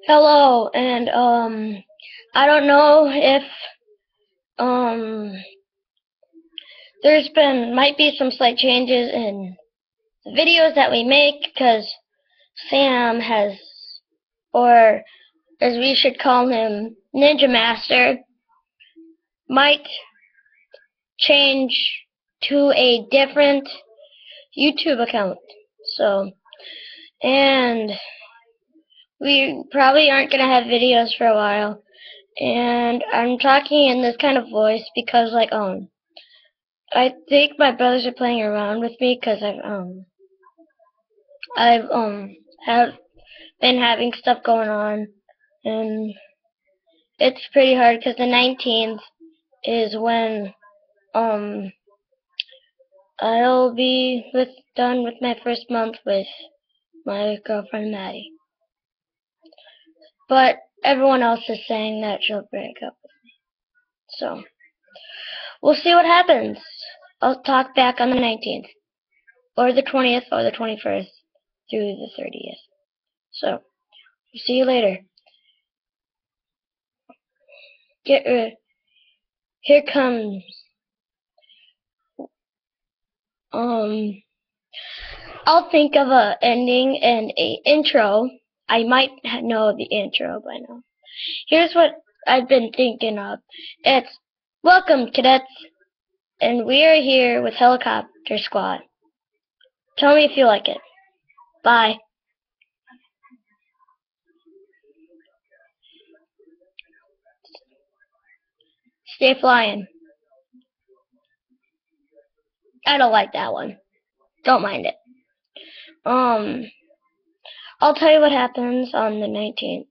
Hello, and I don't know if um might be some slight changes in the videos that we make because Sam has, or as we should call him, Ninja Master, might change to a different YouTube account. So, and we probably aren't gonna have videos for a while. And I'm talking in this kind of voice because I think my brothers are playing around with me because I've have been having stuff going on, and it's pretty hard because the 19th is when um I'll be done with my first month with my girlfriend Maddie. But everyone else is saying that she'll break up with me, so we'll see what happens. I'll talk back on the 19th, or the 20th, or the 21st through the 30th. So see you later. Here comes um I'll think of a ending and a intro. I might know the intro by now. Here's what I've been thinking of. It's welcome, cadets, and we are here with Helicopter Squad. Tell me if you like it. Bye. Stay flying. I don't like that one. Don't mind it. I'll tell you what happens on the 19th.